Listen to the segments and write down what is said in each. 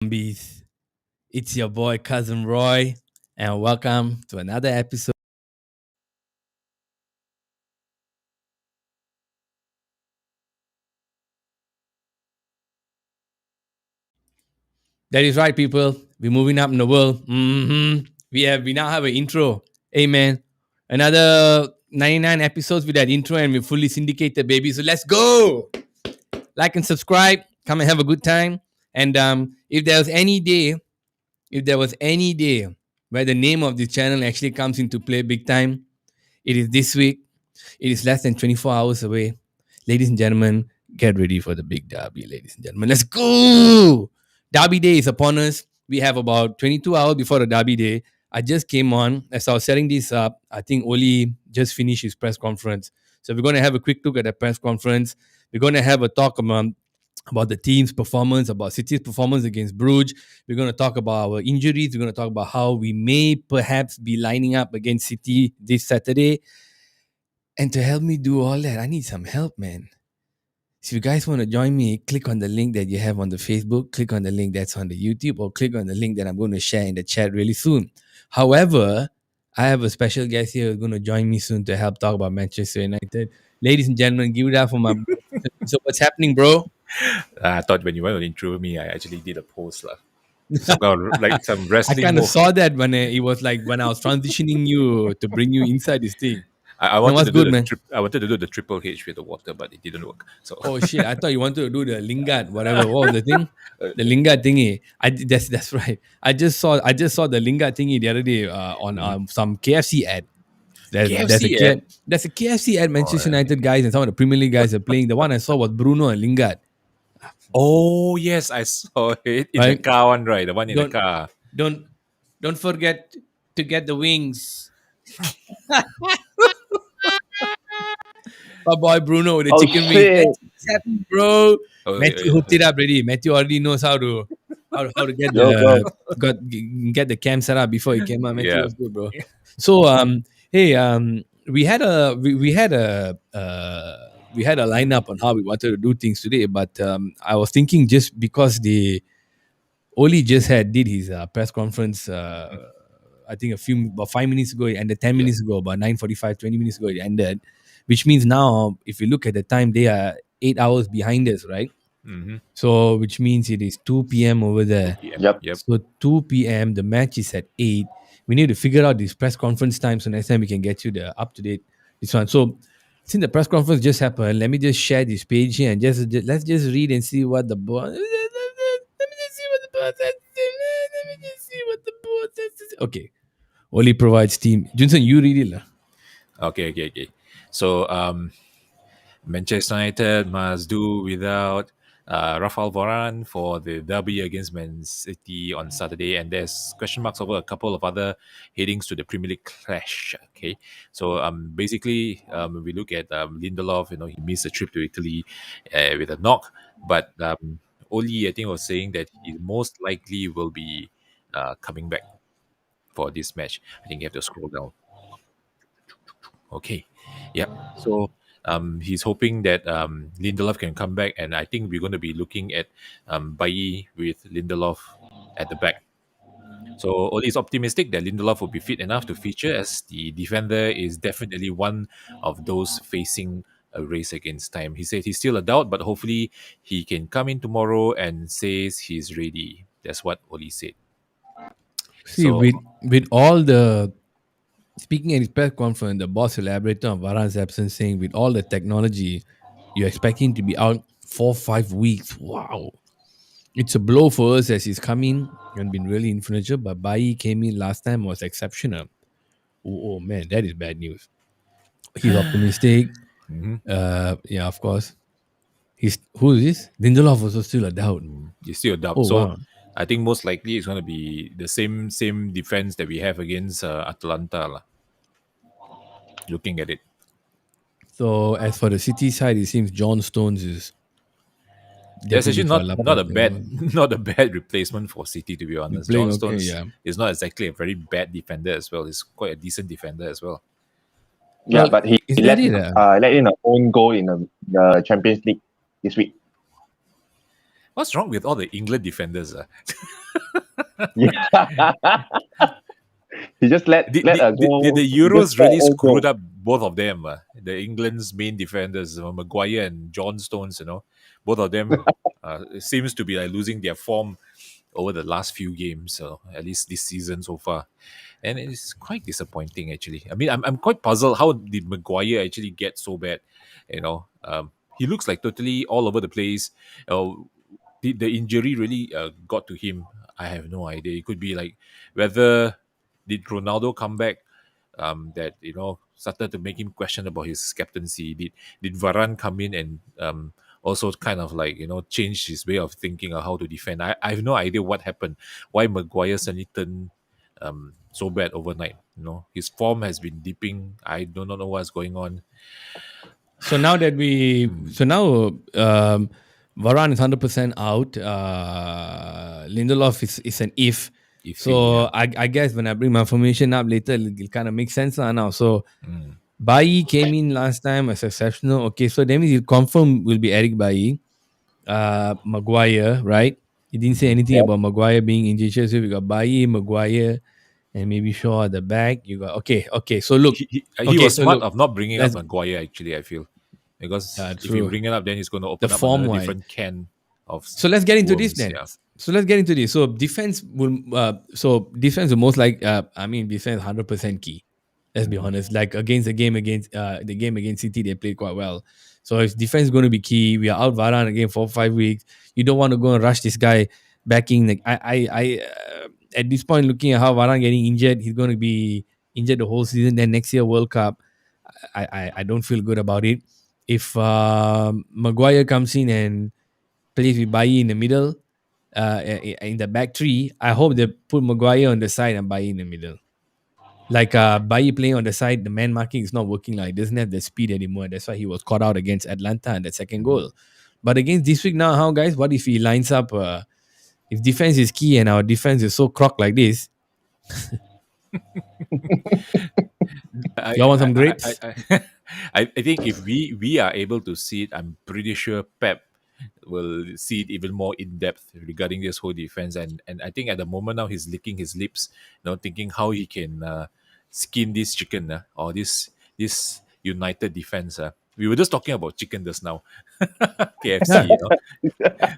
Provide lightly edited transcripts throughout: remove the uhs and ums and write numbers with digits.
Zombies. It's your boy, Cousin Roy, and welcome to another episode. That is right, people. We're moving up in the world. We now have an intro. Hey, man. Another 99 episodes with that intro, and we're fully syndicated, baby. So let's go. Like and subscribe. Come and have a good time. And if there was any day where the name of the channel actually comes into play big time, it is this week. It is less than 24 hours away. Ladies and gentlemen, get ready for the big derby, ladies and gentlemen. Let's go! Derby day is upon us. We have about 22 hours before the derby day. I just came on. As I was setting this up, I think Oli just finished his press conference. So we're going to have a quick look at the press conference. We're going to have a talk about the team's performance, about City's performance against Bruges. We're going to talk about our injuries. We're going to talk about how we may perhaps be lining up against City this Saturday. And to help me do all that, I need some help, man. So if you guys want to join me, click on the link that you have on the Facebook, click on the link that's on the YouTube, or click on the link that I'm going to share in the chat really soon. However, I have a special guest here who's going to join me soon to help talk about Manchester United. Ladies and gentlemen, give it up for my bro. So what's happening, bro? I thought when you went to intro me, I actually did a post some I wrestling. kind of saw that when it was like when I was transitioning you to bring you inside this thing. I No, wanted what's to do good, man? I wanted to do the triple H with the water, but it didn't work. So Oh shit! I thought you wanted to do the Lingard, whatever. What was the thing? The Lingard thingy. That's right. I just saw the Lingard thingy the other day on some KFC ad. KFC ad. There's a KFC ad. Manchester Oh, United guys and some of the Premier League guys are playing. The one I saw was Bruno and Lingard. oh yes, I saw it in the Right? car one, right? The one in the Don't car. don't forget to get the wings. My boy Bruno with the Oh chicken wings. shit! What's happening, bro? Oh, Matthew hooked it up already. Matthew already knows how to get Yo, bro. get the cam set up before he came out. Matthew yeah. was good, bro. So hey we had a we had a lineup on how we wanted to do things today, but I was thinking just because the Oli just did his press conference. I think about 5 minutes ago, it ended 10 minutes ago, about 9:45, 20 minutes ago, it ended. Which means now, if you look at the time, they are 8 hours behind us, right? Mm-hmm. So, which means it is 2 p.m. over there. Yep. So 2 p.m. The match is at 8. We need to figure out this press conference time so next time we can get you the up to date this one. So since the press conference just happened, let me just share this page here and let's just read and see what the boss. Let me just see what the boss has to say. Let me just see what the boss has to say. Okay. Oli provides team. Junsern, you read it lah. Okay. So Manchester United must do without Rafael Varane for the derby against Man City on Saturday, and there's question marks over a couple of other headings to the Premier League clash. Okay, so basically, we look at Lindelof. He missed a trip to Italy with a knock, but Oli, I think, was saying that he most likely will be coming back for this match. I think you have to scroll down. Okay. Yeah. So he's hoping that Lindelof can come back, and I think we're going to be looking at Bailly with Lindelof at the back. So Oli is optimistic that Lindelof will be fit enough to feature, as the defender is definitely one of those facing a race against time. He said he's still a doubt, but hopefully he can come in tomorrow and says he's ready. That's what Oli said. See, So with all the speaking at his press conference, the boss elaborated on Varane's absence, saying with all the technology, you expect him to be out 4-5 weeks. Wow. It's a blow for us as he's come in and been really influential, but Bailly came in last time was exceptional. Oh man, that is bad news. He's optimistic. Yeah, of course. Who is this? Lindelof also still a doubt. you still a doubt. Oh So wow. I think most likely it's going to be the same defense that we have against Atalanta lah. Looking at it, So as for the City side, it seems John Stones is that's actually definitely for not a Laporte. not a bad replacement for City, to be honest. Playing John okay, Stones yeah. is not exactly a very bad defender as well. He's quite a decent defender as well. Yeah, Well, but he is let that it? let in an own goal in the Champions League this week. What's wrong with all the England defenders? Yeah. He just let a The goal. He just Euros scored really all screwed goal. up both of them. The England's main defenders, Maguire and John Stones. Both of them it seems to be like losing their form over the last few games, so at least this season so far. And it's quite disappointing actually. I mean, I'm quite puzzled. How did Maguire actually get so bad? He looks like totally all over the place. Uh, the injury really got to him. I have no idea. It could be like whether did Ronaldo come back, that started to make him question about his captaincy. Did Varane come in and also kind of like change his way of thinking of how to defend? I have no idea what happened. Why Maguire suddenly turned so bad overnight? His form has been dipping. I do not know what's going on. So now that Hmm. Varane is 100% out. Lindelof is an if. Iffy, So yeah. I guess when I bring my formation up later, it'll kind of make sense now. So Mm. Bailly came in last time as exceptional. Okay, so that means you confirm will be Eric Bailly. Maguire, right? He didn't say Mhm. anything Yep. about Maguire being injured. So we got Bailly, Maguire, and maybe Shaw at the back. You got okay. So look, He was so smart look, of not bringing up let's Maguire. Actually, I feel because if you true. bring it up, then he's going to The open up form another wise. different can of So let's get into this worms. then. Yeah. So let's get into this. So defense will. So defense will most like. I mean, defense 100% key. Let's be Mhm. honest. Like against the game against City, they played quite well. So if defense is going to be key, we are out Varane again for 5 weeks. You don't want to go and rush this guy back in. Like at this point, looking at how Varane getting injured, he's going to be injured the whole season. Then next year World Cup, I don't feel good about it. If Maguire comes in and plays with Bailly in the middle, in the back three, I hope they put Maguire on the side and Bailly in the middle. Like Bailly playing on the side, the man marking is not working. Like doesn't have the speed anymore. That's why he was caught out against Atlanta and that second Mhm. goal. But against this week now, how guys? What if he lines up? If defense is key and our defense is so crock like this, I, y'all want I, some I, I, grapes? I, I think if we are able to see it, I'm pretty sure Pep will see it even more in depth regarding this whole defense. And I think at the moment now he's licking his lips, thinking how he can skin this chicken or this united defense. We were just talking about chicken just now, KFC. Yeah. So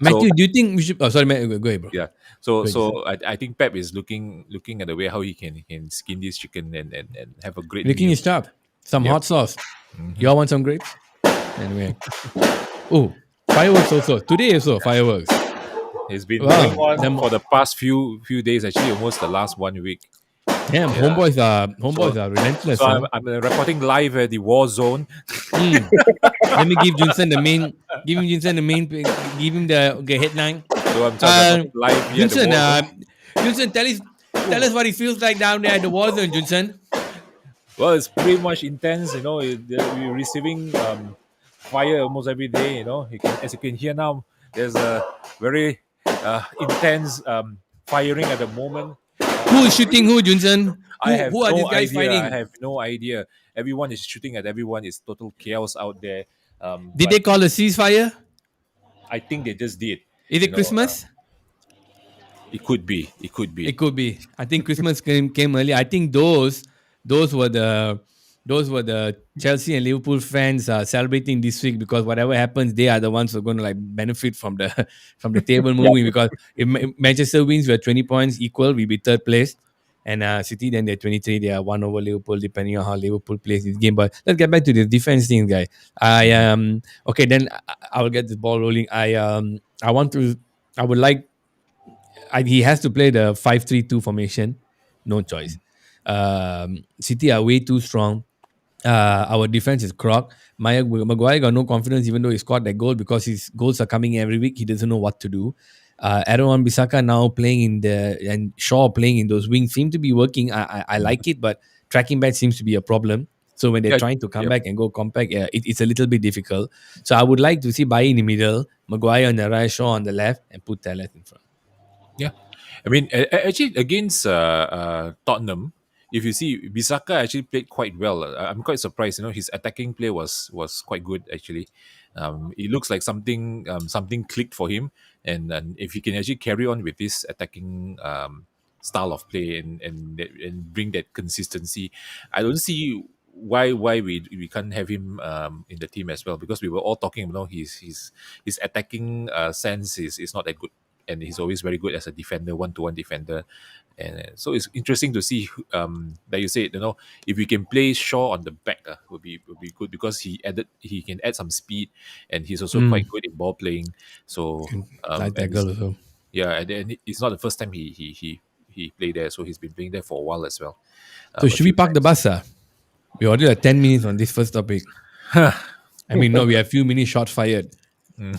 Matthew, do you think we should? Oh, sorry, Matthew, go ahead, bro. yeah, so Go ahead, Jason. I think Pep is looking at the way how he can skin this chicken and have a great Licking meal. his chops. Some Yep. hot sauce. Hmm. Y'all want some grapes? Anyway. Oh, fireworks also. Today also fireworks. It's been going Wow. on Them for the past few days, actually almost the last 1 week. damn Yeah. homeboys So are relentless, so huh? I'm reporting live at the Warzone. Mm. Let me give Junsen the main. Give him Junsen the main. Give him the okay, headline. So I'm Uh, reporting live here at the Junsen. Warzone. Junsen, tell us what it feels like down there at the Warzone, Junsen. Well, it's pretty much intense. We're receiving fire almost every day. As you can hear now, there's a very intense firing at the moment. Who is shooting who, Junsen? I have Who are these no guys idea. I fighting? have no idea. Everyone is shooting at everyone. It's total chaos out there. Did But they call a ceasefire? I think they just did. Is You it know, Christmas? it could be. It could be. It could be. I think Christmas came early. I think those were the Chelsea and Liverpool fans celebrating this week because whatever happens, they are the ones who are going to like benefit from the from the table Yep. moving. Because if Manchester wins, we're 20 points equal. We'll be third place. And City then they're 23. They are one over Liverpool, depending on how Liverpool plays this game. But let's get back to the defense thing, guy. I Mhm. okay. Then I will get this ball rolling. I want to. I would like he has to play the 5-3-2 formation. No choice. City are way too strong. Our defense is crock. Maguire got no confidence even though he scored that goal because his goals are coming every week. He doesn't know what to do. Aaron Bissaka now playing in the and Shaw playing in those wings seem to be working. I like it, but tracking back seems to be a problem. So when they're Yeah. trying to come Yep. back and go compact, it's a little bit difficult. So I would like to see Bailly in the middle, Maguire on the right, Shaw on the left, and put Teles in front. Yeah. I mean, actually, against Tottenham, if you see, Bisaka actually played quite well. I'm quite surprised. His attacking play was quite good actually. It looks like something clicked for him, and if he can actually carry on with this attacking style of play and bring that consistency, I don't see why we can't have him in the team as well, because we were all talking about his attacking sense is not that good, and he's always very good as a defender, one-to-one defender. And so it's interesting to see, like you said, if we can play Shaw on the back, would be good, because he can add some speed, and he's also quite good in ball playing. So Like that and girl also. yeah, and then it's not the first time he played there, so he's been playing there for a while as well. So A should we few park the times. bus? We already have 10 minutes on this first topic. I mean, no, we have few minutes shots fired.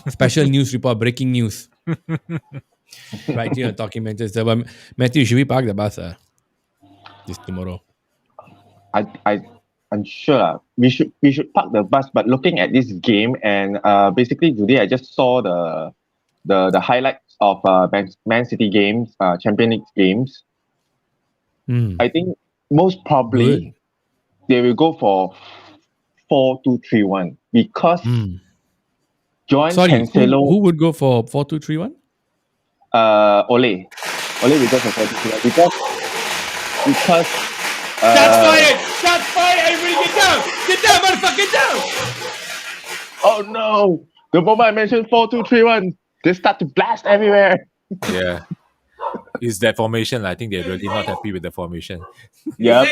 Special news report, breaking news. Right here on Talking Manchester. But Matthew, should we park the bus this tomorrow? I'm sure we should park the bus. But looking at this game, and basically today I just saw the highlights of Man City games, Champions League games. Hmm. I think most probably Good. they will go for 4-2-3-1 because Joan Sorry, Cancelo, who would go for 4-2-3-1? Ole will go for 4-2-3-1 because Shots fired! Shots fired! Everybody get down! Get down, motherfucker! Get down! oh no, the moment I mentioned 4-2-3-1, they start to blast everywhere. Yeah, is that formation? I think they're really not happy with the formation. Yep.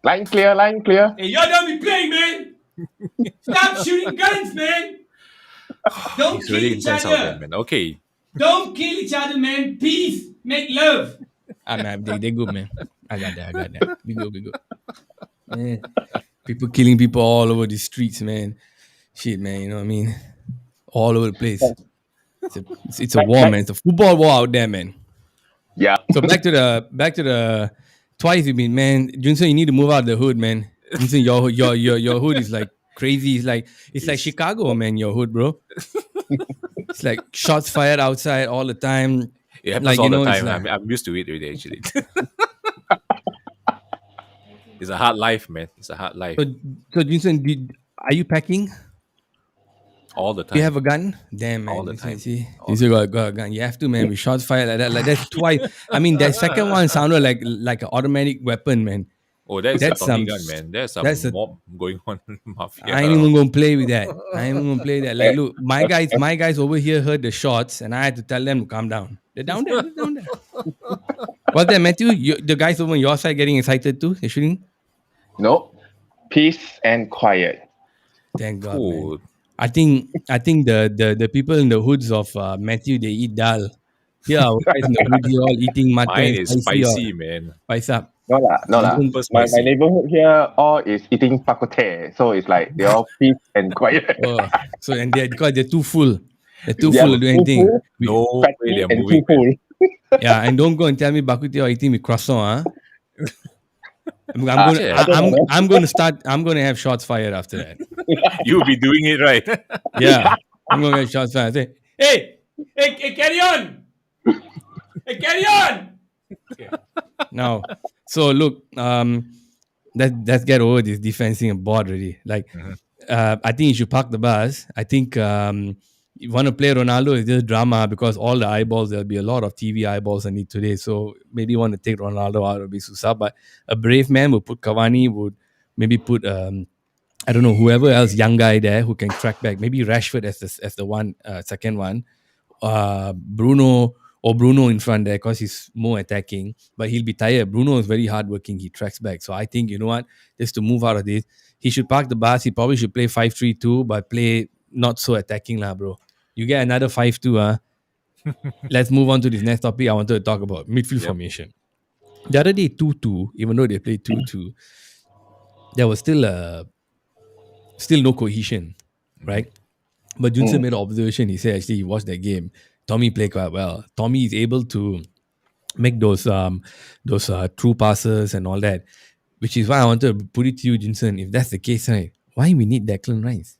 Line clear. Hey, y'all don't be playing, man! Stop shooting guns, man! Don't It's really intense out there, man. Okay, Don't kill each other, man. Peace. Make love. Man, they good, man. I got that. We good. Man, people killing people all over the streets, man. Shit, man. You know what I mean? All over the place. It's a war, man. It's a football war out there, man. Yeah. So back to the twice you've been, man. Junsern, you need to move out of the hood, man. Junsern, your hood is like crazy. It's like Chicago, man. Your hood, bro. It's like shots fired outside all the time. it happens Like, all you know, the it's time. like- I'm used to it already. Actually, it's a hard life, man. It's a hard life So Junsern, are you packing? all the Do time. you have a gun? Damn, man. All the Junsern, time. See, All you still got a gun. You have to, man. With shots fired like that. Like that's twice. I mean, that second one sounded like an automatic weapon, man. Oh, that's That's a Tommy some- gun, man. There's some that's a- mob going on in mafia. I ain't even gonna play with that. Like, look, my guys over here heard the shots, and I had to tell them to calm down. They're down there. What's that, Matthew? The guys over on your side getting excited too? They're shooting. No. Peace and quiet. Thank God, man. Oh, I think the people in the hoods of Matthew, they eat dal. Here, our guys in the hood here all eating mutton. mine is spicy, or man. spice up. No lah. Super My spicy. neighborhood here all is eating pakute, so it's like they're all peace and quiet. Oh, so and because they're too full. They're too Yeah, full to do too anything. full. No way Fatty they're and moving. too full. Yeah, and don't go and tell me bakute or eating with croissant, I'm gonna have shots fired after that. You'll be doing it right. Yeah, I'm gonna get shots fired. Say, hey, carry on. Hey, carry on. Now, so look, let's get over this defensing and board already. Like, I think you should park the bus. I think you want to play Ronaldo, it's just drama because all the eyeballs, there'll be a lot of TV eyeballs I need today. So maybe you want to take Ronaldo out of Susah, but a brave man would put Cavani, would maybe put I don't know, whoever else, young guy there who can track back. Maybe Rashford as the one, second one. Bruno in front there because he's more attacking, but he'll be tired. Bruno is very hardworking. He tracks back. So I think, you know what, just to move out of this, he should park the bus. He probably should play 5-3-2, but play not so attacking, bro. You get another 5-2, Let's move on to this next topic. I wanted to talk about midfield formation. The other day, 2-2, even though they played 2-2, there was still no cohesion, right? But Junsern made an observation. He said, actually, he watched that game. Tommy played quite well. Tommy is able to make those true passes and all that, which is why I wanted to put it to you, Junsern. If that's the case, right, why we need Declan Rice?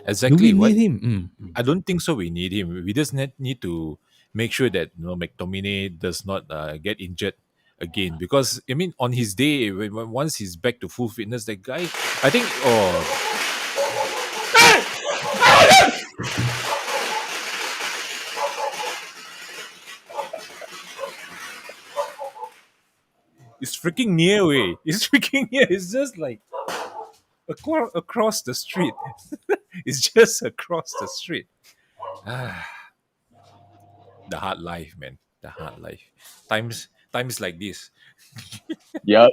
Exactly. Do we Why- need him? I don't think so. We need him. We just need to make sure that McTominay does not get injured again, because I mean, on his day, once he's back to full fitness, that guy, I think, it's freaking near, way. It's freaking near. It's just like across the street. It's just across the street. The hard life, man. The hard life. Times like this. Yep.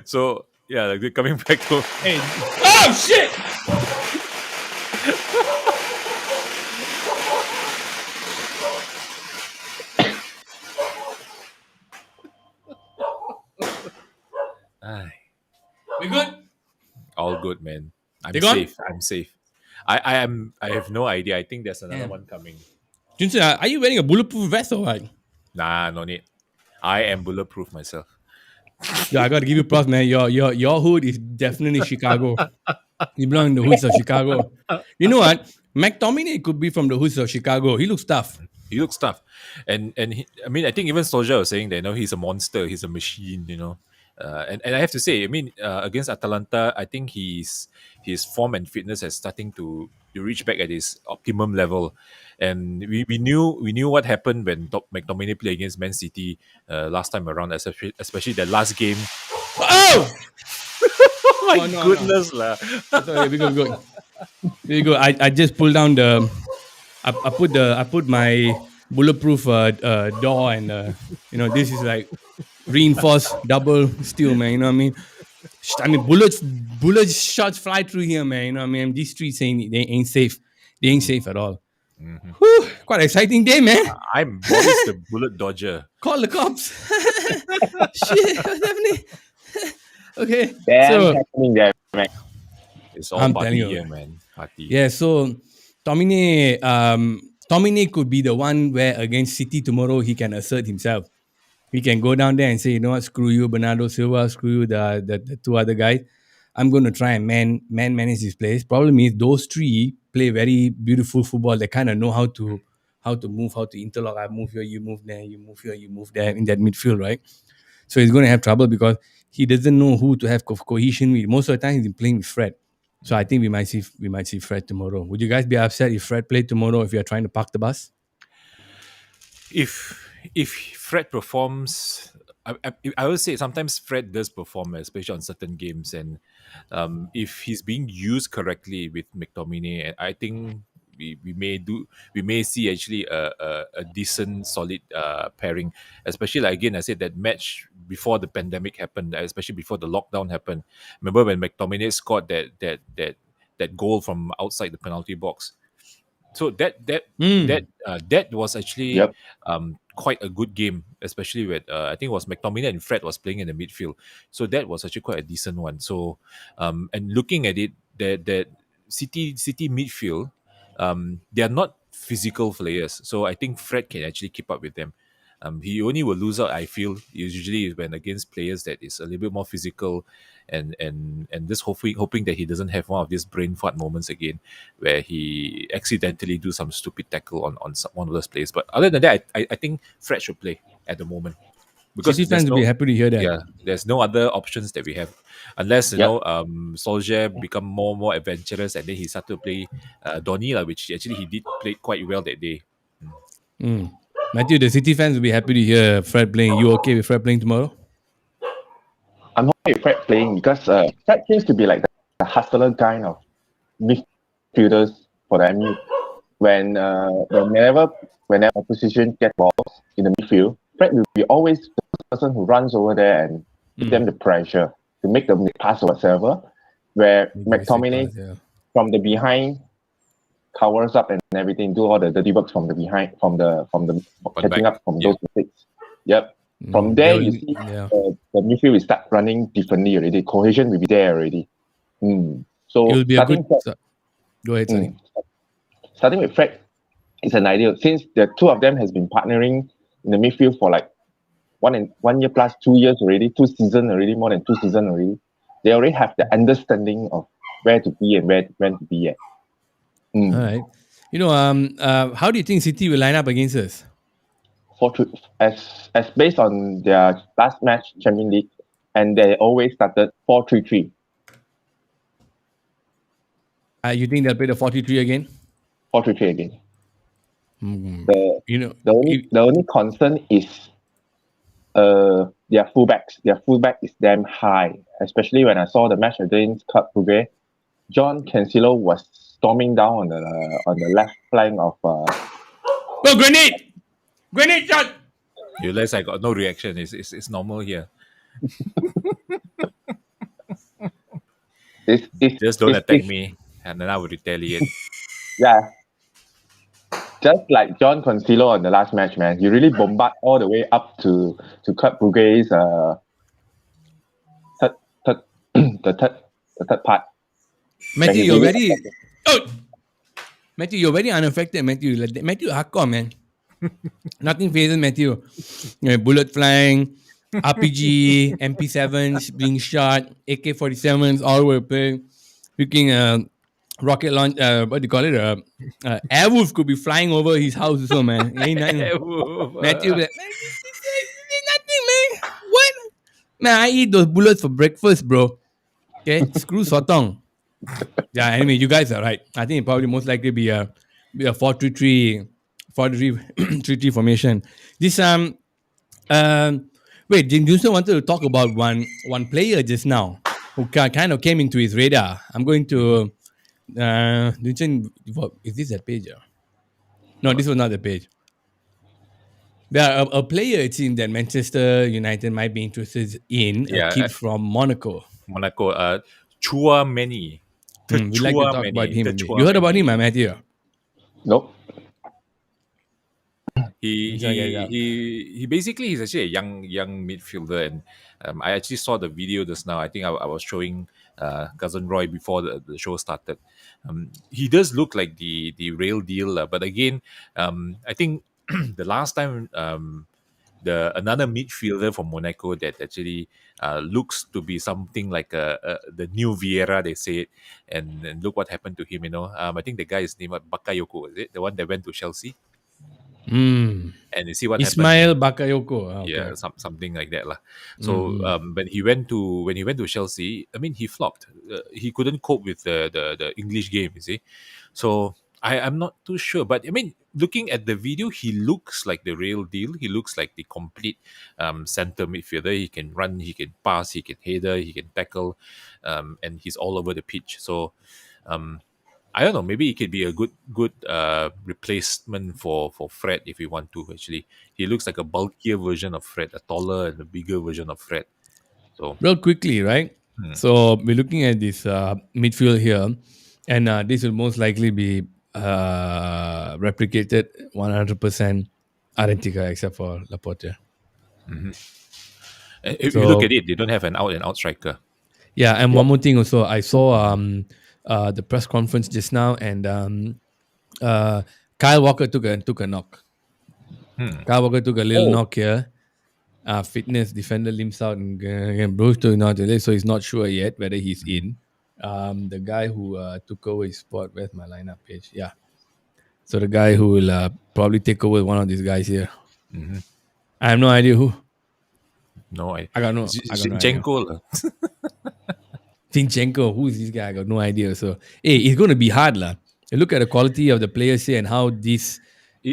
So yeah, like coming back to Hey. Oh shit! Ay, We good? all good, man. I'm They gone? safe. I'm safe. I have no idea. I think there's another Yeah. one coming. Junsern, are you wearing a bulletproof vest or what? Nah, no need. I am bulletproof myself. Yeah, I gotta give you props, man. Your hood is definitely Chicago. You belong in the hoods of Chicago. You know what? McTominay could be from the hoods of Chicago. He looks tough. He looks tough, and I mean, I think even Solskjaer was saying that he's a monster, he's a machine, and I have to say, I mean, against Atalanta, I think his form and fitness is starting to reach back at his optimum level, and we knew what happened when McTominay played against Man City last time around, especially the last game. Oh! Oh my no, goodness, lah. Sorry, we go. There you go. I just pulled down the. I put my bulletproof door and this is like reinforced double steel, man. You know what I mean? I mean bullet shots fly through here, man. You know what I mean? These streets they ain't safe. They ain't safe at all. Mm-hmm. Whew, quite exciting day, man. I'm Boris the bullet dodger. Call the cops. Shit, what's happening? Okay, Damn happening there, man. It's all I'm party telling you. here, man. Party. Yeah, so Tomine could be the one where against City tomorrow he can assert himself. He can go down there and say, you know what, screw you, Bernardo Silva, screw you, the two other guys. I'm going to try and manage this place. Problem is those three play very beautiful football. They kind of know how to move, how to interlock. I move here, you move there, you move here, you move there in that midfield, right? So he's going to have trouble because he doesn't know who to have cohesion with. Most of the time he's been playing with Fred. So I think we might see Fred tomorrow. Would you guys be upset if Fred played tomorrow if you're trying to park the bus? If Fred performs, I would say sometimes Fred does perform, especially on certain games, and if he's being used correctly with McTominay, I think we may see actually a decent solid pairing, especially like again I said that match before the pandemic happened, especially before the lockdown happened. Remember when McTominay scored that goal from outside the penalty box? So that was actually Yep. quite a good game, especially with I think it was McTominay and Fred was playing in the midfield. So that was actually quite a decent one. So and looking at it, that City midfield, they are not physical players. So I think Fred can actually keep up with them. He only will lose out, I feel, usually when against players that is a little bit more physical, and just hoping that he doesn't have one of these brain fart moments again, where he accidentally do some stupid tackle on one of those players. But other than that, I think Fred should play at the moment, because City fans will be happy to hear that. yeah, there's no other options that we have, unless Solskjaer become more adventurous and then he started to play Donny, which actually he did play quite well that day. Matthew, the City fans will be happy to hear Fred playing. You okay with Fred playing tomorrow? I'm okay with Fred playing because Fred seems to be like the hustler kind of midfielders for the MU. Whenever opposition get balls in the midfield, Fred will be always the person who runs over there and give them the pressure to make the pass or whatever. Where McTominay from the behind covers up and everything, do all the dirty works from the behind, from the catching up from those mistakes. Yep. From there, you see the midfield will start running differently already. Cohesion will be there already. So it will be a good. Go ahead, Sonny. Starting with Fred is an ideal, since the two of them has been partnering in the midfield for like 1 year plus 2 years already, 2 seasons already, more than 2 seasons already. They already have the understanding of where to be and when to be at. All right. How do you think City will line up against us? as based on their last match Champions League, and they always started 4-3-3. You think they'll play the 4-3-3 again? 4-3-3 again. Mm. The only concern is their fullbacks. Their fullback is damn high, especially when I saw the match against Club Brugge. John Cancelo was storming down on the left flank of. Oh, grenade shot! You realize I got no reaction. It's normal here. Just don't attack me, and then I will retaliate. Yeah. Just like John Cancelo on the last match, man. You really bombard all the way up to Club Brugge's the third part. Matthew, you're very Matthew, you're very unaffected, Matthew. Matthew hardcore, man. Nothing phases Matthew. Bullet flying, RPG, MP7s being shot, AK-47s all were playing. Freaking rocket launch, what do you call it? Airwolf could be flying over his house or so, man. Ain't nothing. Matthew be like, man, this is nothing, man. What? Man, I eat those bullets for breakfast, bro. Okay, screw sotong. Yeah, anyway, you guys are right. I think it probably most likely be a 4-3-3 4-3-3 formation. This wait, Junsern wanted to talk about one player just now who kind of came into his radar. I'm going to Junsern, is this that page? No, this was not the page. There are a player it seems that Manchester United might be interested in, a kid from Monaco. Chouameni. We'd like to talk about him. You heard about him, Matthew? Nope. He basically he's actually a young midfielder, and I actually saw the video just now. I think I was showing cousin Roy before the show started. He does look like the real deal, but again, I think the last time another midfielder from Monaco that actually looks to be something like the new Vieira, they say it, and look what happened to him. I think the guy is named Bakayoko, is it the one that went to Chelsea? And you see what Ismail Bakayoko. Okay. Yeah, something like that lah. So when he went to Chelsea, I mean he flopped. He couldn't cope with the English game. You see, so I'm not too sure. But I mean, looking at the video, he looks like the real deal. He looks like the complete center midfielder. He can run, he can pass, he can header, he can tackle, and he's all over the pitch. So. I don't know. Maybe it could be a good replacement for Fred if we want to. Actually, he looks like a bulkier version of Fred, a taller and a bigger version of Fred. So real quickly, right? So we're looking at this midfield here, and this will most likely be replicated 100% identical except for Laporte. If you look at it, they don't have an out-and-out striker. Yeah, and one more thing also, I saw the press conference just now, and Kyle Walker took a knock. Kyle Walker took a little knock here. Fitness defender limps out and Bruce took not today, so he's not sure yet whether he's in. The guy who took over his spot, where's my lineup page? Yeah. So the guy who will probably take over one of these guys here. I have no idea who. No, I got no Zinchenko. Zinchenko, who is this guy? I got no idea. So, hey, it's going to be hard, lah. Look at the quality of the players here and how these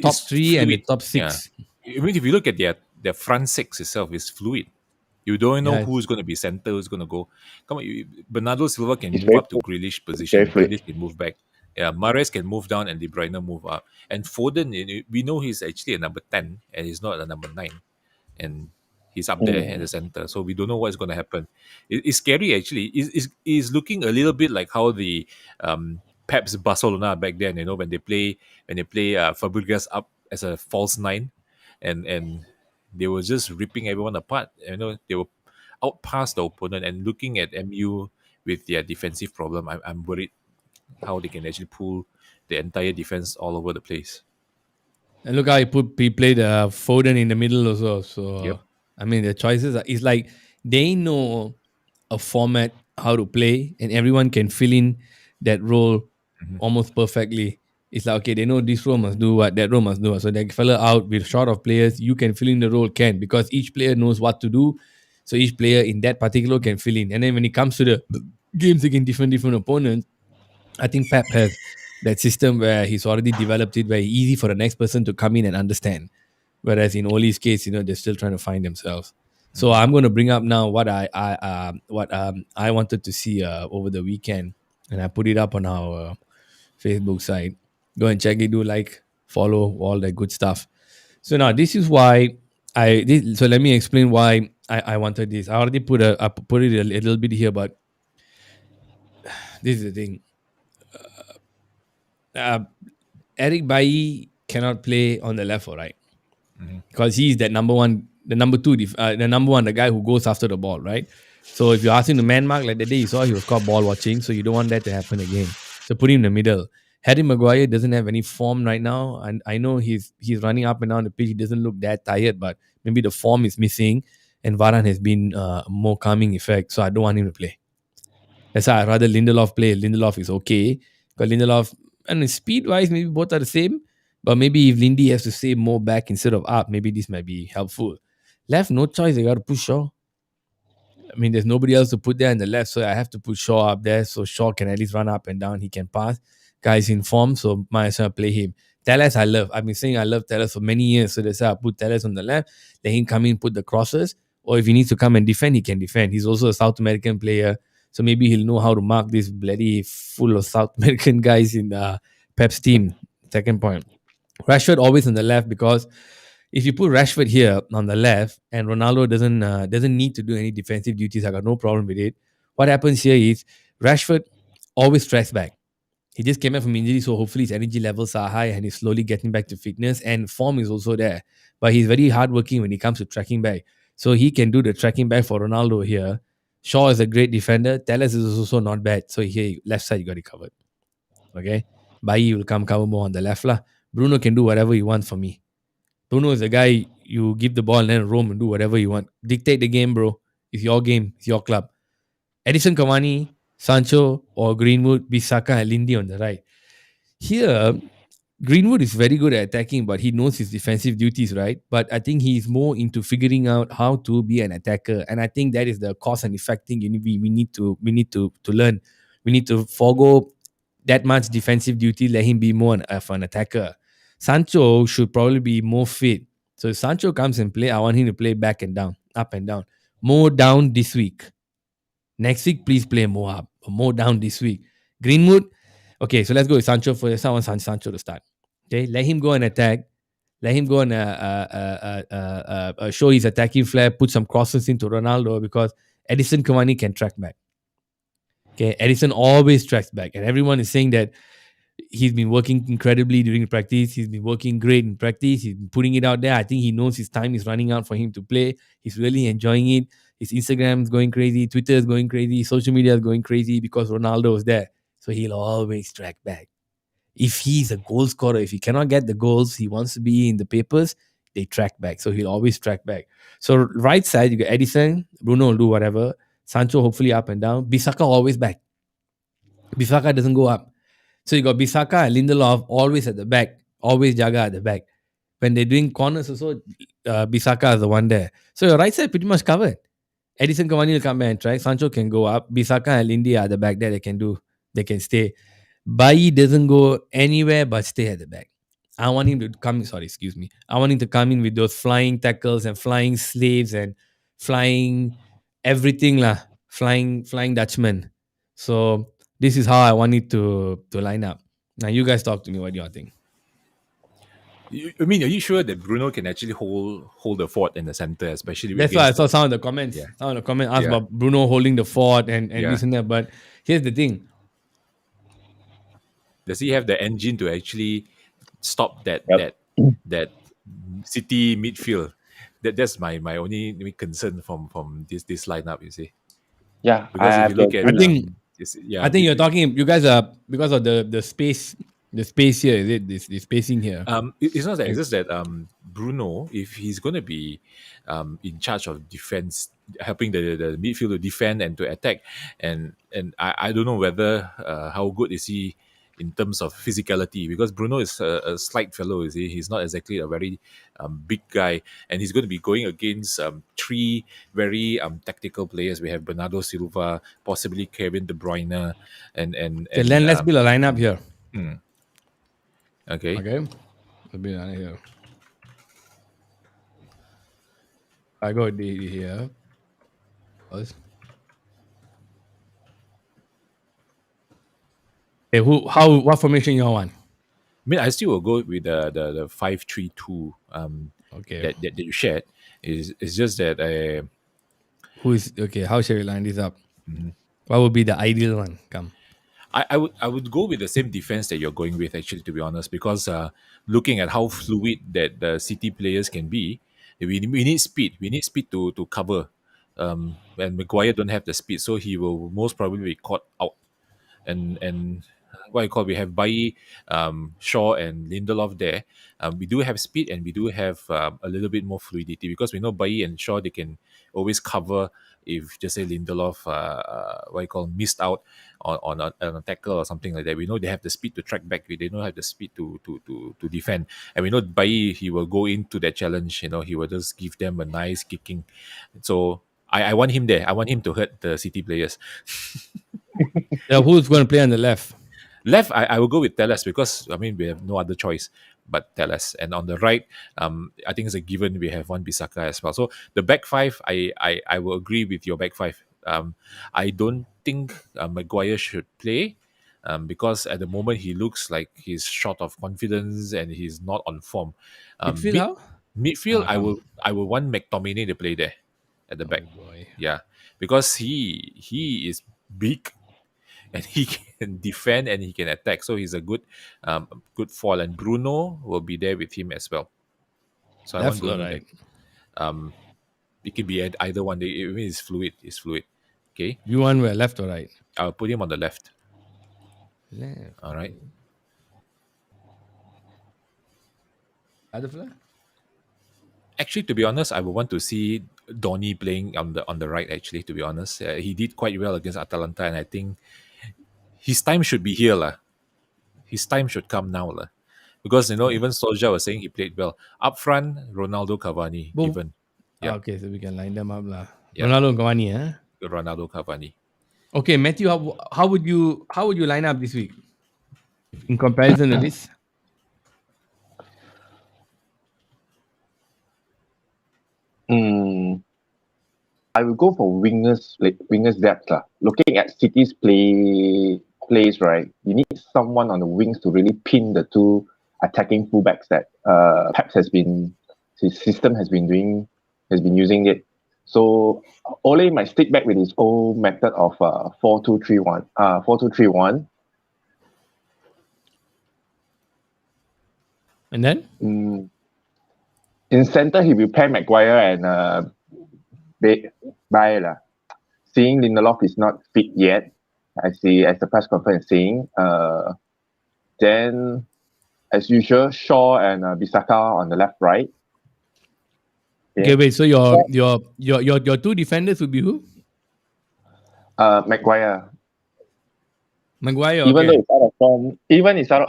top three and the top six. Yeah. I mean, if you look at their front six itself, is fluid. You don't know who's going to be center, who's going to go. Come on, Bernardo Silva can move up to Grealish position. Grealish can move back. Yeah, Mahrez can move down and De Bruyne move up. And Foden, we know he's actually a number 10 and he's not a number 9. And he's up there in the center. So we don't know what's going to happen. It's scary, actually. It's looking a little bit like how the Pep's Barcelona back then, when they play Fabregas up as a false 9 and they were just ripping everyone apart. They were out past the opponent, and looking at MU with their defensive problem, I'm worried how they can actually pull the entire defense all over the place. And look how he played Foden in the middle also. So I mean, the choices it's like they know a format, how to play, and everyone can fill in that role almost perfectly. It's like, okay, they know this row must do what, that row must do what. So that fella out with short of players, you can fill in the role, can, because each player knows what to do. So each player in that particular can fill in. And then when it comes to the games against different opponents, I think Pep has that system where he's already developed it very easy for the next person to come in and understand. Whereas in Oli's case, they're still trying to find themselves. So I'm going to bring up now what I wanted to see over the weekend, and I put it up on our Facebook site. Go and check it. Do like, follow, all that good stuff. So now this is why so let me explain why I wanted this. I already I put it a little bit here, but this is the thing. Eric Bailly cannot play on the left or right because he's that number one, the number two, the number one, the guy who goes after the ball, right? So if you ask him to man mark, like the day you saw, he was caught ball watching, so you don't want that to happen again. So put him in the middle. Harry Maguire doesn't have any form right now, and I know he's running up and down the pitch. He doesn't look that tired, but maybe the form is missing, and Varane has been more calming effect, so I don't want him to play. That's why I'd rather Lindelof play. Lindelof is okay, because Lindelof, and speed-wise, maybe both are the same, but maybe if Lindy has to stay more back instead of up, maybe this might be helpful. Left, no choice. They got to push Shaw. I mean, there's nobody else to put there in the left, so I have to put Shaw up there so Shaw can at least run up and down. He can pass. Guy's in form, so might as well play him. Telles, I love. I've been saying I love Telles for many years, so that's why I put Telles on the left. Let him come in, put the crosses, or if he needs to come and defend, he can defend. He's also a South American player, so maybe he'll know how to mark this bloody full of South American guys in Pep's team. Second point. Rashford always on the left, because if you put Rashford here on the left and Ronaldo doesn't need to do any defensive duties, I got no problem with it. What happens here is Rashford always tracks back. He just came back from injury, so hopefully his energy levels are high and he's slowly getting back to fitness, and form is also there. But he's very hardworking when it comes to tracking back. So he can do the tracking back for Ronaldo here. Shaw is a great defender. Telles is also not bad. So here, left side, you got it covered. Okay? Bailly will come cover more on the left. Bruno can do whatever he wants for me. Bruno is a guy you give the ball and then roam and do whatever you want. Dictate the game, bro. It's your game. It's your club. Edison Cavani, Sancho, or Greenwood, Bissaka, and Lindy on the right. Here, Greenwood is very good at attacking, but he knows his defensive duties, right? But I think he's more into figuring out how to be an attacker, and I think that is the cause and effect thing. We need to learn. We need to forego that much defensive duty. Let him be more of an attacker. Sancho should probably be more fit. So if Sancho comes and play, I want him to play back and down, up and down. More down this week. Next week, please play more up. More down this week. Greenwood. Okay, so let's go with Sancho first. I want Sancho to start. Okay, let him go and attack. Let him go and show his attacking flair. Put some crosses into Ronaldo, because Edison Cavani can track back. Okay, Edison always tracks back, and everyone is saying that he's been working incredibly during practice. He's been working great in practice. He's been putting it out there. I think he knows his time is running out for him to play. He's really enjoying it. His Instagram is going crazy. Twitter is going crazy. Social media is going crazy because Ronaldo is there. So he'll always track back. If he's a goal scorer, if he cannot get the goals he wants to be in the papers, they track back. So he'll always track back. So right side, you got Edison. Bruno will do whatever. Sancho hopefully up and down. Bissaka always back. Bissaka doesn't go up. So you got Bissaka and Lindelof always at the back, always Jaga at the back. When they're doing corners also, Bissaka is the one there. So your right side pretty much covered. Edison Cavani will come back and try. Sancho can go up. Bissaka and Lindy are at the back there. They can stay. Bailly doesn't go anywhere but stay at the back. I want him to come. Sorry, excuse me. I want him to come in with those flying tackles and flying slaves and flying everything lah. Flying Dutchman. So this is how I want it to line up. Now you guys talk to me. What do you think? I mean, are you sure that Bruno can actually hold the fort in the center, especially? That's why I saw some of the comments. Yeah. Some of the comments asked about Bruno holding the fort and this and that. But here's the thing. Does he have the engine to actually stop that City midfield? That's my only concern from this lineup. You see. Yeah, because if you look at, I think you're talking. You guys are because of the space. The space here, is it? This spacing here. It's not that. It's just that Bruno, if he's going to be in charge of defense, helping the midfield to defend and to attack, and I don't know whether how good is he in terms of physicality, because Bruno is a slight fellow, you see. He's not exactly a very big guy, and he's going to be going against three very tactical players. We have Bernardo Silva, possibly Kevin De Bruyne, and Okay, then let's build a lineup here. Okay. Okay. Let's build a lineup here. I got the here. First. Okay, what formation you want? I mean, I still will go with the 5-3-2 Okay. that you shared. It's just that how shall we line this up? What would be the ideal one? Come. I would go with the same defense that you're going with, actually, to be honest, because looking at how fluid that the City players can be, we need speed. We need speed to cover. And Maguire don't have the speed, so he will most probably be caught out. And what I call, we have Bailly, Shaw, and Lindelof there. We do have speed, and we do have a little bit more fluidity, because we know Bailly and Shaw, they can always cover if, just say, Lindelof missed out on a tackle or something like that. We know they have the speed to track back. They don't have the speed to defend. And we know Bailly, he will go into that challenge. He will just give them a nice kicking. So I want him there. I want him to hurt the City players. Yeah, who's going to play on the left? Left, I will go with Telles, because we have no other choice but Telles. And on the right, I think it's a given we have Wan-Bissaka as well. So the back five, I will agree with your back five. I don't think Maguire should play, because at the moment he looks like he's short of confidence and he's not on form. Midfield, I will want McTominay to play there at the back. Boy. Yeah, because he is big, and he can defend and he can attack. So he's a good foil. And Bruno will be there with him as well. So Left I want or Bruno right? there. It can be either one. It's fluid. It's fluid. Okay. You want where, left or right? I'll put him on the left. Left. All right. Other fella? Actually, to be honest, I would want to see Donny playing on the right. Actually, to be honest, he did quite well against Atalanta, and I think his time should be here, lah. His time should come now, lah. Because even Solskjaer was saying he played well. Up front, Ronaldo, Cavani, given. Yeah. Okay, so we can line them up, lah. Yeah. Ronaldo and Cavani, huh? Ronaldo, Cavani. Okay, Matthew, how would you line up this week in comparison to this? I will go for wingers depth. Looking at City's plays, right? You need someone on the wings to really pin the two attacking fullbacks that Pep his system has been using it. So Ole might stick back with his old method of 4-2-3-1. 4-2-3-1. And then? In center, he will pair Maguire and Bailly. Seeing Lindelof is not fit yet, as the press conference saying. Then, as usual, Shaw and Bissaka on the left, right. Okay, wait. So your two defenders would be who? Maguire. Maguire. Even okay. though he's out of form,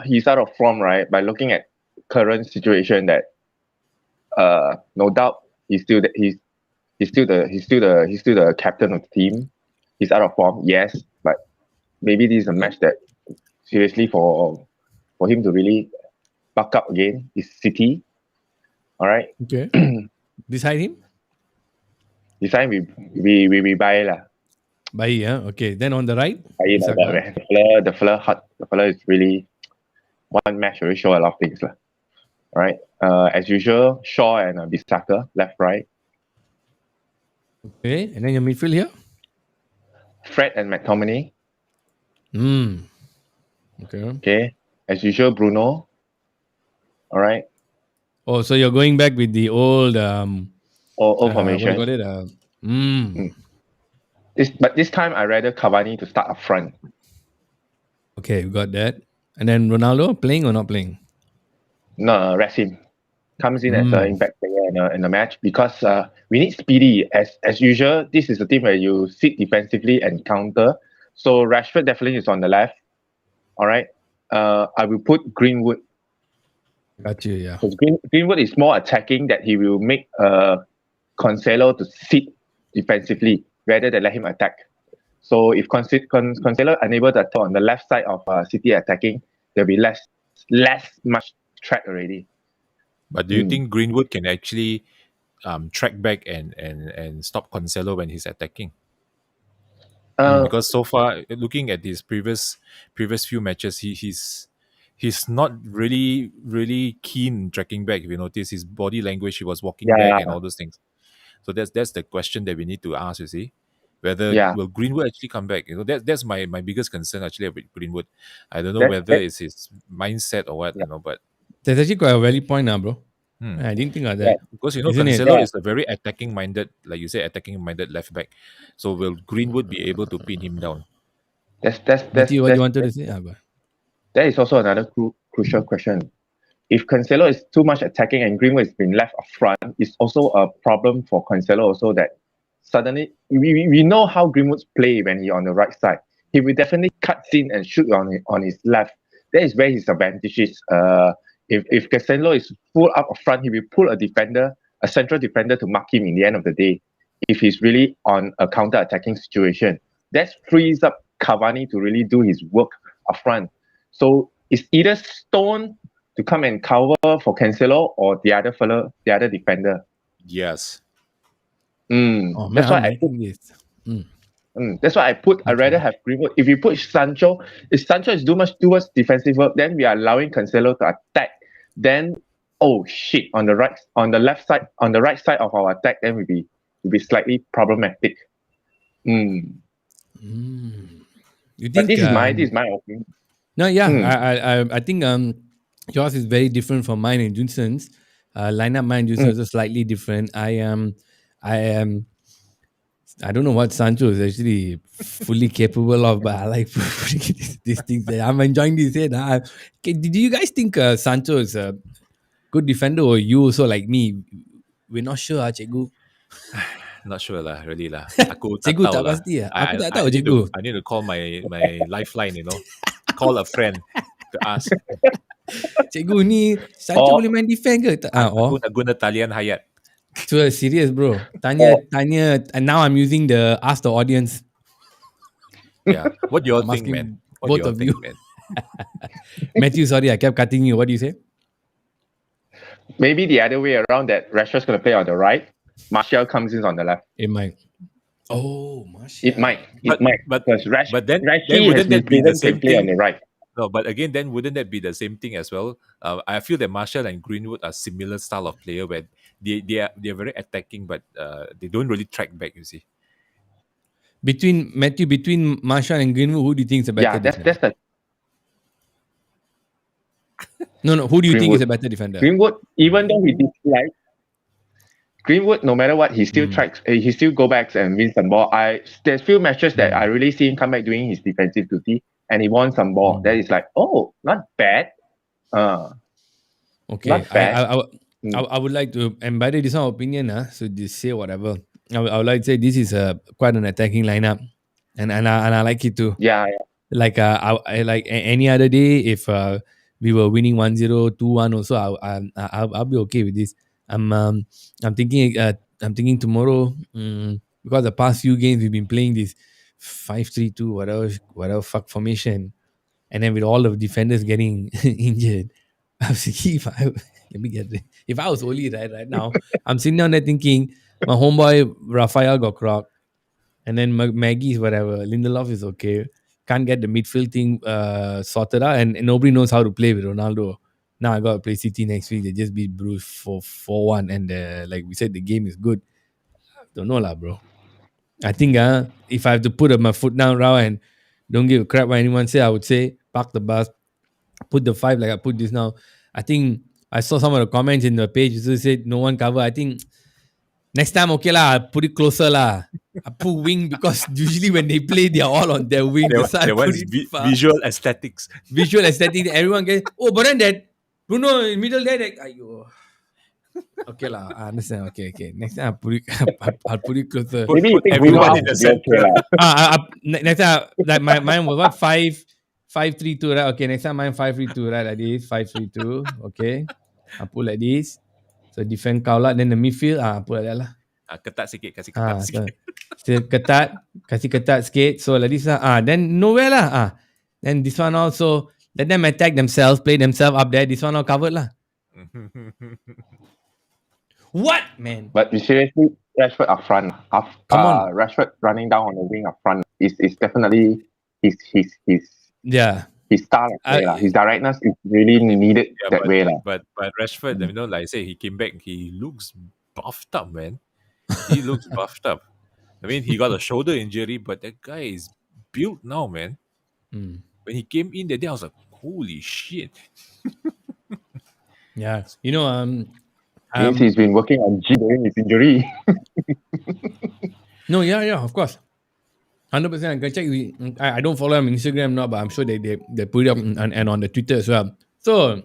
he's out of form, right? By looking at current situation, that no doubt he's still the captain of the team. He's out of form, yes, but maybe this is a match that seriously for him to really buck up again is City. All right. Okay. Beside him? Beside we buy lah. Bailly, yeah. Okay. Then on the right? The fella is really one match already show a lot of things lah. All right. As usual, Shaw and Bissaka left, right. Okay. And then your midfield here? Fred and McTominay. Okay. Okay. As usual, Bruno. All right. Oh, so you're going back with the old old formation. What do you call it? But this time I rather Cavani to start up front. Okay, we got that. And then Ronaldo playing or not playing? No, rest him. Comes in as an impact player in the match, because we need speedy. As usual, this is a team where you sit defensively and counter. So Rashford definitely is on the left. All right. I will put Greenwood. Got you, yeah. Because Greenwood is more attacking, that he will make Cancelo to sit defensively rather than let him attack. So if Cancelo unable to attack on the left side of City attacking, there'll be less much threat already. But do you think Greenwood can actually track back and stop Cancelo when he's attacking? Because so far, looking at his previous few matches, he's not really keen tracking back. If you notice his body language, he was walking back and all those things. So that's the question that we need to ask. You see, whether will Greenwood actually come back? That's my biggest concern actually with Greenwood. I don't know whether it's his mindset or what. But that's actually quite a valid point now, bro. I didn't think of that. Because Cancelo is a very attacking minded, like you say, attacking minded left back. So will Greenwood be able to pin him down? That's what you wanted to say? That is also another crucial question. If Cancelo is too much attacking and Greenwood has been left up front, it's also a problem for Cancelo also, that suddenly we know how Greenwood's play when he's on the right side. He will definitely cut in and shoot on his left. That is where his advantage is. If Cancelo is full up front, he will pull a central defender to mark him in the end of the day. If he's really on a counter-attacking situation, that frees up Cavani to really do his work up front. So it's either Stone to come and cover for Cancelo or the other defender. Yes. That's why I put. That's why I put. I rather have Greenwood. If you put Sancho, if Sancho is too much towards defensive work, then we are allowing Cancelo to attack. Then, oh shit! On the right side of our attack, then will be slightly problematic. You think but this is my opinion. No, yeah, I think yours is very different from mine and Junson's. Lineup mine and Junson's are slightly different. I am. I don't know what Sancho is actually fully capable of, but I like putting these things there. I'm enjoying this. Do you guys think Sancho is a good defender, or you also like me? We're not sure, Cikgu. Not sure lah, really lah. Aku Cikgu tak tahu lah. pasti lah. Aku tak tahu, Cikgu. I need to call my lifeline, call a friend to ask. Cikgu ni Sancho boleh main defend ke? Aku nak guna talian hayat. So serious, bro. Tanya, and now I'm using the ask the audience. Yeah. What do you all think, man? Both of you. Man? Matthew, sorry, I kept cutting you. What do you say? Maybe the other way around, that Rashford's going to play on the right. Martial comes in on the left. It might. Oh, Martial. It might. But then wouldn't that be the same thing on the right? No, but again, then wouldn't that be the same thing as well? I feel that Martial and Greenwood are similar style of player where they are very attacking, but they don't really track back. You see, between Martial and Greenwood, who do you think is a better? Yeah, that's the. No. Who do you think is a better defender? Greenwood, even though he dislikes Greenwood, no matter what, he still tracks. He still go back and wins some ball. There's few matches that I really see him come back doing his defensive duty, and he won some ball. That is like, oh, not bad. Okay, not bad. I would like to, and by the way, this is my opinion, so just say whatever. I would like to say this is quite an attacking lineup, and I like it too. Yeah. Like I like any other day, if we were winning 1-0, 2-1 also, I'll be okay with this. I'm thinking tomorrow, because the past few games we've been playing this 5-3-2 whatever fuck formation, and then with all of defenders getting injured, I was thinking if I was Oli right now, I'm sitting down there thinking my homeboy Raphael got crocked, and then Maggie's whatever, Lindelof is okay, can't get the midfield thing sorted out, and nobody knows how to play with Ronaldo. Now I got to play City next week. They just beat Bruce for 4-1, and like we said, the game is good. Don't know lah, bro. I think if I have to put my foot down now and don't give a crap what anyone say, I would say park the bus, put the 5 like I put this now. I think I saw some of the comments in the page who said no one cover. I think next time, okay lah, I'll put it closer lah. I put wing because usually when they play, they are all on their wing. There was visual aesthetics. Visual aesthetics. Everyone gets, oh, but then that Bruno in middle there, like, ayo. Okay lah, I understand. Okay. Next time I'll put it closer. Maybe everyone in the center. Next time, like mine was what, 5 5-3-2, right? Okay, next time mine 5-3-2, right? Like this, 5-3-2. Okay. I put like this. So defend kau lah. Then the midfield, put like that lah. Ketat sikit, kasih ketat sikit. So ketat, kasih ketat sikit. So like this lah. Then nowhere lah. Then this one also, let them attack themselves, play themselves up there. This one all covered lah. What, man? But seriously, Rashford up front. Come on. Rashford running down on the wing up front is definitely his Yeah. his style of play. His directness is really needed that way. But Rashford, you know, like I say, he came back, he looks buffed up, man. He looks buffed up. I mean, he got a shoulder injury, but that guy is built now, man. When he came in that day, I was like, holy shit. Yeah. You know, Means he's been working on G during his injury. No, yeah, of course. 100%. I can check. I don't follow him on Instagram now, but I'm sure they put it up and on the Twitter as well. So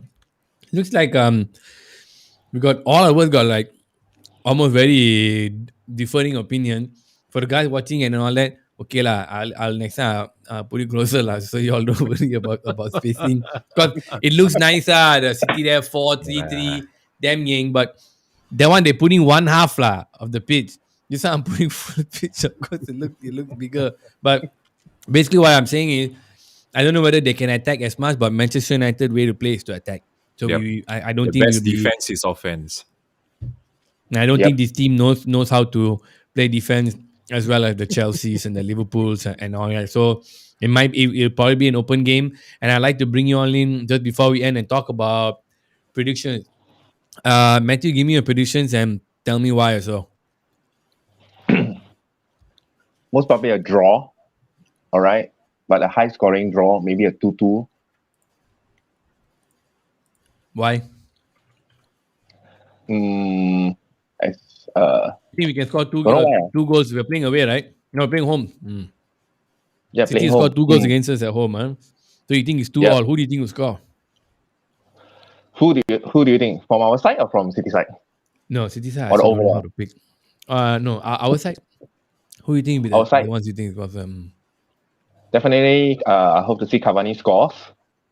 looks like we got all of us got like almost very differing opinion. For the guys watching and all that, okay lah. I'll next time put it closer lah, so you all don't worry about spacing. Because it looks nice the City there 4-3-3, damn yang. But that one they putting one half lah of the pitch. This one I'm putting full pitch. Of course, it looks bigger. But basically, what I'm saying is, I don't know whether they can attack as much, but Manchester United way to play is to attack. So I don't think the best defense is offense. I don't think this team knows how to play defense as well as the Chelseas and the Liverpools and all that. So it'll probably be an open game. And I'd like to bring you all in just before we end and talk about predictions. Matthew, give me your predictions and tell me why as well. Most probably a draw, all right, but a high scoring draw, maybe a 2-2. Why? I think we can score two goals. We're playing away, right? No, we're playing home. Yeah, City scored 2 goals against us at home, man. So you think it's 2-2? Who do you think will score? Who do you think? From our side or from City side? No, City side. Or I don't know overall? how to pick. No, our side. Who do you think will be Our side? the ones you think was Definitely, I hope to see Cavani scores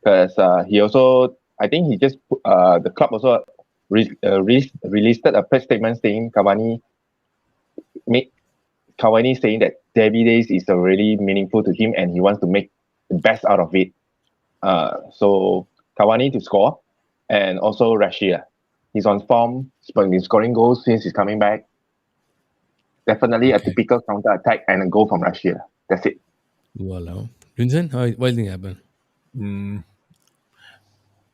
because he also, I think he just the club also released a press statement saying Cavani saying that derby days is really meaningful to him and he wants to make the best out of it. So Cavani to score and also Rashia. He's on form, he's scoring goals since he's coming back. Definitely a typical counter attack and a goal from Rashia. That's it. Wow. Junsern, what do you think happened?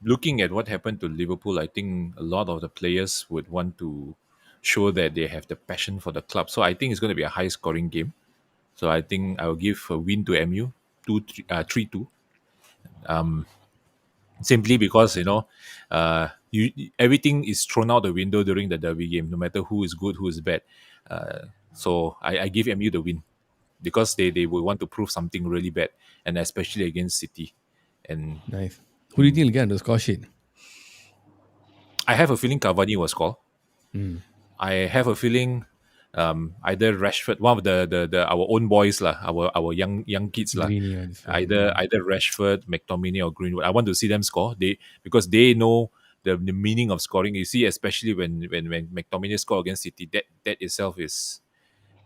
Looking at what happened to Liverpool, I think a lot of the players would want to show that they have the passion for the club. So I think it's going to be a high-scoring game. So I think I will give a win to MU, 3-2. Simply because, everything is thrown out the window during the derby game, no matter who is good, who is bad. So I give MU the win because they will want to prove something really bad, and especially against City. And nice. Who do you think will get on the score sheet? I have a feeling Cavani will score. I have a feeling either Rashford, one of the our own boys lah, our young kids lah, either Rashford, McTominay or Greenwood. I want to see them score. Because they know the meaning of scoring. You see, especially when McTominay score against City, that itself is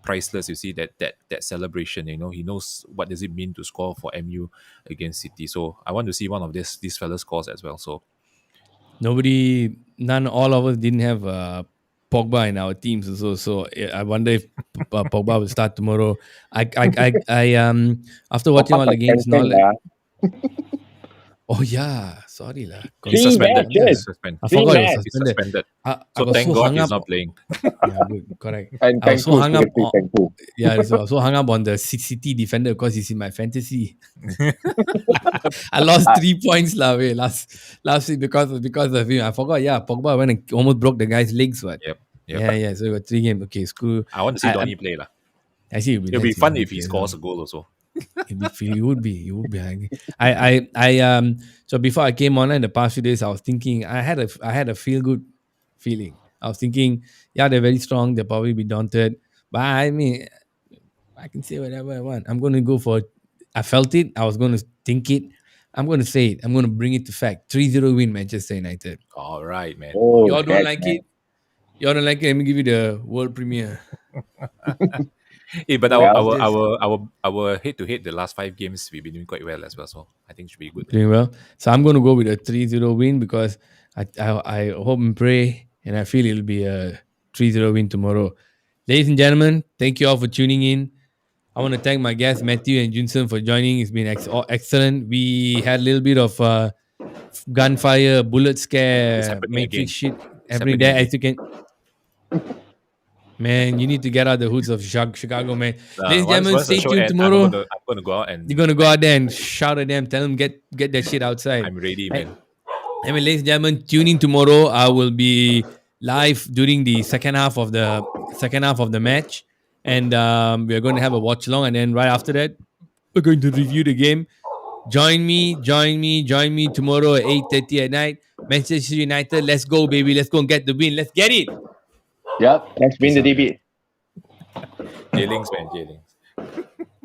priceless. You see that celebration. He knows what does it mean to score for MU against City. So I want to see one of these fellas scores as well. So all of us didn't have Pogba in our teams also. So I wonder if Pogba will start tomorrow. I after watching all the games, oh yeah, sorry lah. He's suspended. I forgot he was suspended. So thank God he's not playing. Yeah, good, correct. I was so hung up. So I was so hung up on the City defender because he's in my fantasy. I lost 3 points last week because of him. I forgot. Yeah, Pogba went and almost broke the guy's legs. But Yep. Yeah. So we got 3 games. Okay, screw. I want to see Donny play lah. I see. It'll be fun if he scores a goal also. It would be. So before I came online the past few days, I was thinking I had a feel good feeling. I was thinking, yeah, they're very strong. They'll probably be daunted, but I mean, I can say whatever I want. I'm going to go for. I felt it. I was going to think it, I'm going to say it. I'm going to bring it to fact. 3-0 win Manchester United. All right, man. Oh, Y'all don't that, like man. it? Y'all don't like it? Let me give you the world premiere. Hey, but Well, our head-to-head, the last 5 games, we've been doing quite well as well. So I think it should be good. Doing well. So I'm going to go with a 3-0 win because I hope and pray and I feel it'll be a 3-0 win tomorrow. Ladies and gentlemen, thank you all for tuning in. I want to thank my guests Matthew and Junsern for joining. It's been excellent. We had a little bit of gunfire, bullet It's scare, happening again. matrix shit It's happening happening there. again. As you can, man, you need to get out the hoods of Chicago, man. Ladies and gentlemen, Once the stay show tuned ends, tomorrow. I'm gonna go out and You're gonna go out there and shout at them, tell them get that shit outside. I'm ready, man. I mean, ladies and gentlemen, tune in tomorrow. I will be live during the second half of the match, and we're going to have a watch along, and then right after that, we're going to review the game. Join me tomorrow at 8:30 at night. Manchester United, let's go, baby. Let's go and get the win. Let's get it. yep, let's win the Peace out, DB. J-Links, man. J-Links.